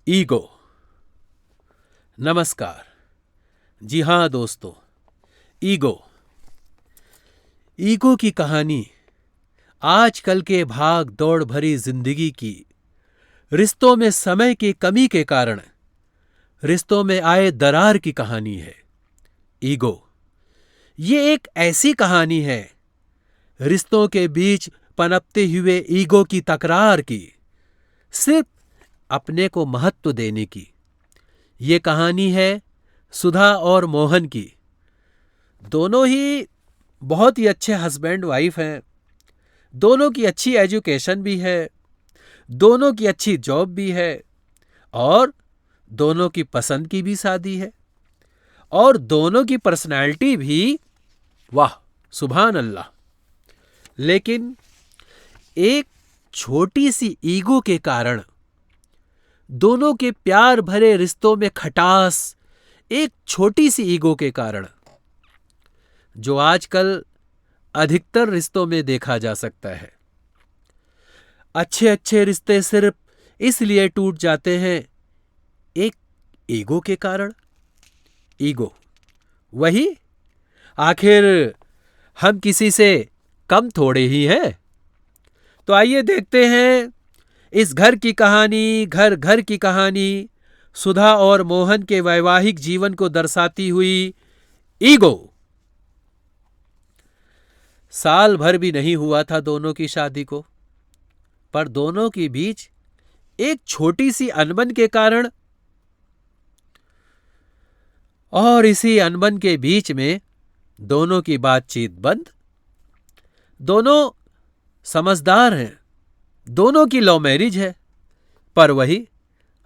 Ego. नमस्कार। जी हाँ दोस्तों, ईगो ईगो की कहानी आजकल के भाग दौड़ भरी जिंदगी की रिश्तों में समय की कमी के कारण रिश्तों में आए दरार की कहानी है। ईगो ये एक ऐसी कहानी है रिश्तों के बीच पनपते हुए ईगो की तकरार की, सिर्फ अपने को महत्व देने की। ये कहानी है सुधा और मोहन की। दोनों ही बहुत ही अच्छे हस्बैंड वाइफ हैं। दोनों की अच्छी एजुकेशन भी है, दोनों की अच्छी जॉब भी है और दोनों की पसंद की भी शादी है और दोनों की पर्सनैलिटी भी वाह सुभान अल्लाह। लेकिन एक छोटी सी ईगो के कारण दोनों के प्यार भरे रिश्तों में खटास, एक छोटी सी ईगो के कारण जो आजकल अधिकतर रिश्तों में देखा जा सकता है। अच्छे अच्छे रिश्ते सिर्फ इसलिए टूट जाते हैं एक ईगो के कारण। ईगो वही, आखिर हम किसी से कम थोड़े ही हैं। तो आइए देखते हैं इस घर की कहानी, घर घर की कहानी, सुधा और मोहन के वैवाहिक जीवन को दर्शाती हुई ईगो। साल भर भी नहीं हुआ था दोनों की शादी को, पर दोनों के बीच एक छोटी सी अनबन के कारण और इसी अनबन के बीच में दोनों की बातचीत बंद। दोनों समझदार हैं, दोनों की लव मैरिज है, पर वही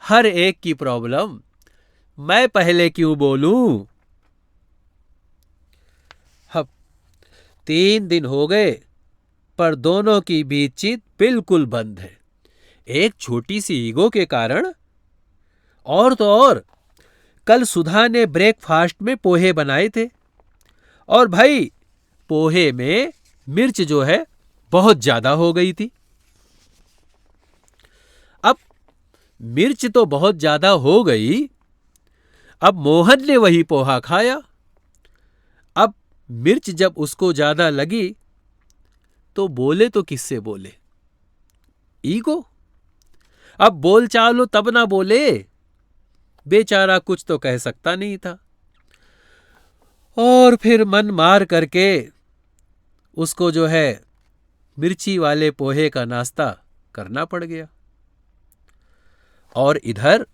हर एक की प्रॉब्लम, मैं पहले क्यों बोलूं। अब 3 दिन हो गए पर दोनों की बातचीत बिल्कुल बंद है, एक छोटी सी ईगो के कारण। और तो और कल सुधा ने ब्रेकफास्ट में पोहे बनाए थे और भाई पोहे में मिर्च जो है बहुत ज्यादा हो गई थी। अब मिर्च तो बहुत ज्यादा हो गई, अब मोहन ने वही पोहा खाया। अब मिर्च जब उसको ज्यादा लगी तो बोले तो किससे बोले, ईगो। अब बोल चालो तब ना बोले, बेचारा कुछ तो कह सकता नहीं था। और फिर मन मार करके उसको जो है मिर्ची वाले पोहे का नाश्ता करना पड़ गया। और इधर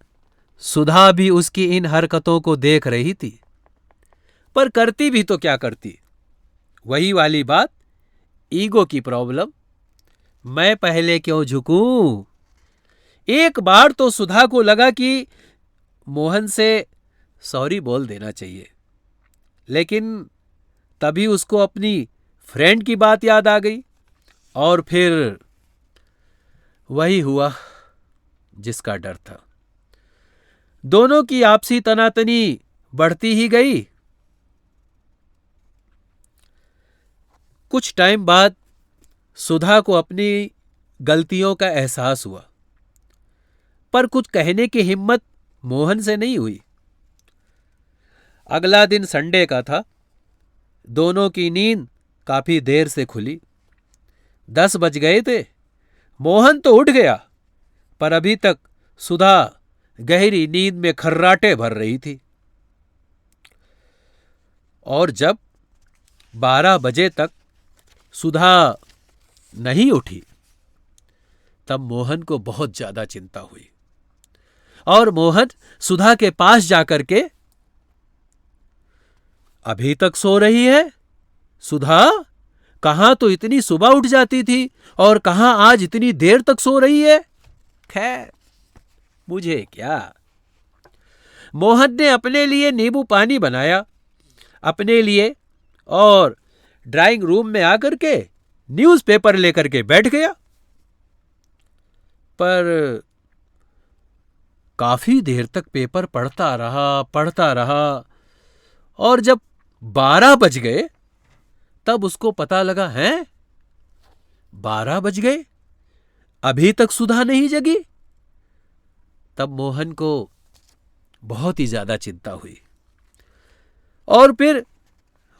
सुधा भी उसकी इन हरकतों को देख रही थी, पर करती भी तो क्या करती, वही वाली बात, ईगो की प्रॉब्लम, मैं पहले क्यों झुकूं। एक बार तो सुधा को लगा कि मोहन से सॉरी बोल देना चाहिए, लेकिन तभी उसको अपनी फ्रेंड की बात याद आ गई और फिर वही हुआ जिसका डर था। दोनों की आपसी तनातनी बढ़ती ही गई। कुछ टाइम बाद सुधा को अपनी गलतियों का एहसास हुआ, पर कुछ कहने की हिम्मत मोहन से नहीं हुई। अगला दिन संडे का था। दोनों की नींद काफी देर से खुली, 10 बज गए थे। मोहन तो उठ गया, पर अभी तक सुधा गहरी नींद में खर्राटे भर रही थी। और जब 12 बजे तक सुधा नहीं उठी, तब मोहन को बहुत ज्यादा चिंता हुई और मोहन सुधा के पास जाकर के, अभी तक सो रही है सुधा, कहां तो इतनी सुबह उठ जाती थी और कहां आज इतनी देर तक सो रही है। खैर मुझे क्या। मोहन ने अपने लिए नींबू पानी बनाया अपने लिए और ड्राइंग रूम में आकर के न्यूज़पेपर लेकर के बैठ गया। पर काफी देर तक पेपर पढ़ता रहा और जब 12 बज गए तब उसको पता लगा, हैं 12 बज गए, अभी तक सुधा नहीं जगी। तब मोहन को बहुत ही ज्यादा चिंता हुई और फिर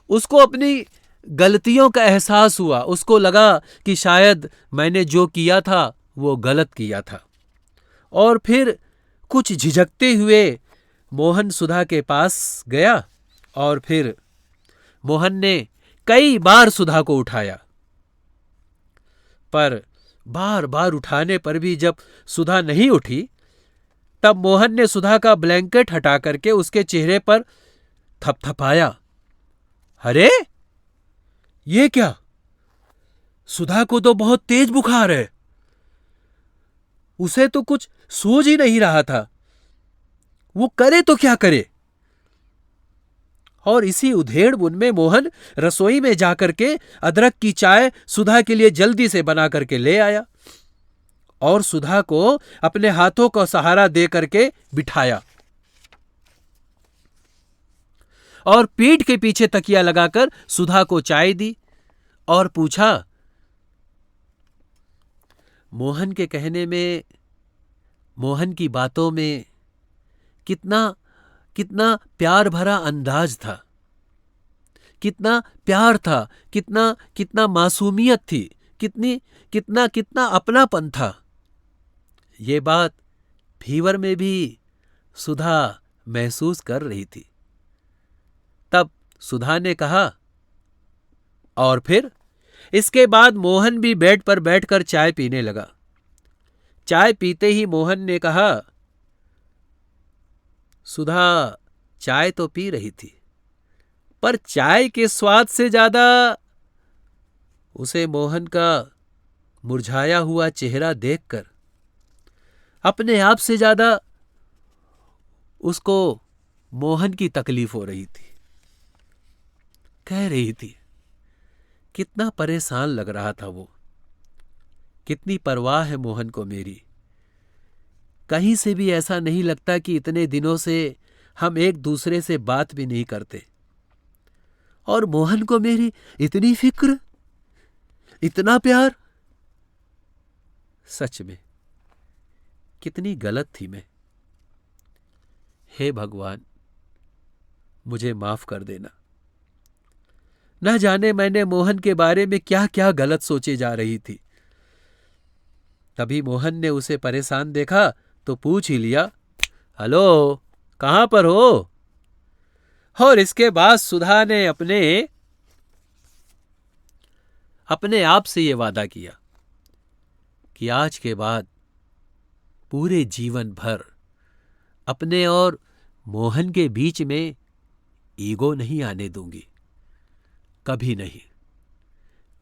उसको अपनी गलतियों का एहसास हुआ। उसको लगा कि शायद मैंने जो किया था वो गलत किया था। और फिर कुछ झिझकते हुए मोहन सुधा के पास गया और फिर मोहन ने कई बार सुधा को उठाया, पर बार बार उठाने पर भी जब सुधा नहीं उठी, तब मोहन ने सुधा का ब्लैंकेट हटा करके उसके चेहरे पर थपथपाया। अरे ये क्या? सुधा को तो बहुत तेज बुखार है, उसे तो कुछ सूझ ही नहीं रहा था, वो करे तो क्या करे। और इसी उधेड़-बुन में मोहन रसोई में जाकर के अदरक की चाय सुधा के लिए जल्दी से बना करके ले आया और सुधा को अपने हाथों का सहारा दे करके बिठाया और पीठ के पीछे तकिया लगाकर सुधा को चाय दी और पूछा। मोहन के कहने में, मोहन की बातों में कितना कितना प्यार भरा अंदाज था, कितना प्यार था, कितना कितना मासूमियत थी, कितना कितना अपनापन था। ये बात फीवर में भी सुधा महसूस कर रही थी। तब सुधा ने कहा, और फिर इसके बाद मोहन भी बेड पर बैठकर चाय पीने लगा। चाय पीते ही मोहन ने कहा, सुधा चाय तो पी रही थी, पर चाय के स्वाद से ज्यादा उसे मोहन का मुरझाया हुआ चेहरा देखकर अपने आप से ज्यादा उसको मोहन की तकलीफ हो रही थी। कह रही थी, कितना परेशान लग रहा था वो, कितनी परवाह है मोहन को मेरी। कहीं से भी ऐसा नहीं लगता कि इतने दिनों से हम एक दूसरे से बात भी नहीं करते, और मोहन को मेरी इतनी फिक्र, इतना प्यार। सच में कितनी गलत थी मैं। हे भगवान, मुझे माफ कर देना। न जाने मैंने मोहन के बारे में क्या क्या गलत सोचे जा रही थी। तभी मोहन ने उसे परेशान देखा तो पूछ ही लिया, हेलो, कहां पर हो? और इसके बाद सुधा ने अपने आप से यह वादा किया कि आज के बाद पूरे जीवन भर अपने और मोहन के बीच में ईगो नहीं आने दूंगी। कभी नहीं,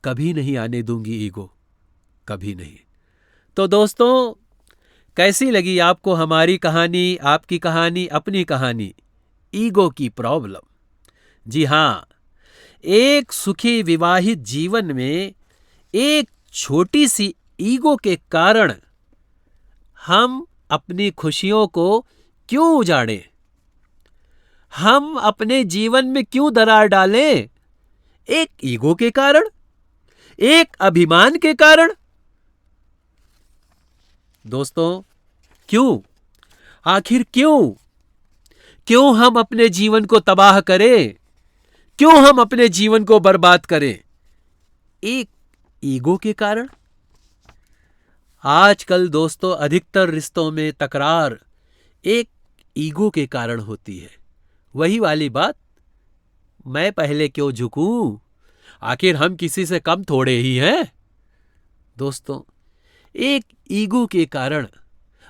कभी नहीं आने दूंगी ईगो, कभी नहीं। तो दोस्तों, कैसी लगी आपको हमारी कहानी, आपकी कहानी, अपनी कहानी, ईगो की प्रॉब्लम? जी हां, एक सुखी विवाहित जीवन में एक छोटी सी ईगो के कारण हम अपनी खुशियों को क्यों उजाड़ें? हम अपने जीवन में क्यों दरार डालें? एक ईगो के कारण, एक अभिमान के कारण। दोस्तों, क्यों? आखिर क्यों? क्यों हम अपने जीवन को तबाह करें? क्यों हम अपने जीवन को बर्बाद करें? एक ईगो के कारण। आजकल दोस्तों, अधिकतर रिश्तों में तकरार एक ईगो के कारण होती है। वही वाली बात, मैं पहले क्यों झुकूं? आखिर हम किसी से कम थोड़े ही हैं। दोस्तों, एक ईगो के कारण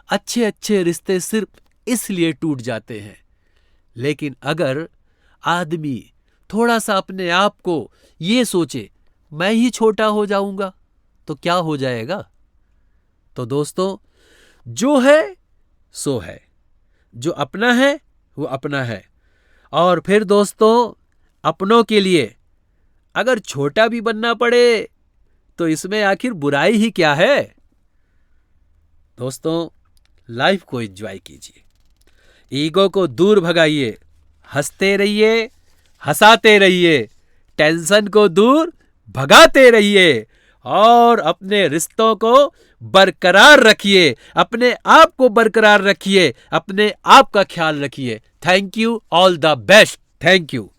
अच्छे अच्छे रिश्ते सिर्फ इसलिए टूट जाते हैं। लेकिन अगर आदमी थोड़ा सा अपने आप को ये सोचे, मैं ही छोटा हो जाऊंगा, तो क्या हो जाएगा? तो दोस्तों, जो है सो है, जो अपना है वो अपना है। और फिर दोस्तों, अपनों के लिए अगर छोटा भी बनना पड़े तो इसमें आखिर बुराई ही क्या है? दोस्तों, लाइफ को एंजॉय कीजिए, ईगो को दूर भगाइए, हंसते रहिए, हंसाते रहिए, टेंशन को दूर भगाते रहिए और अपने रिश्तों को बरकरार रखिए, अपने आप को बरकरार रखिए, अपने आप का ख्याल रखिए। Thank you, all the best. Thank you.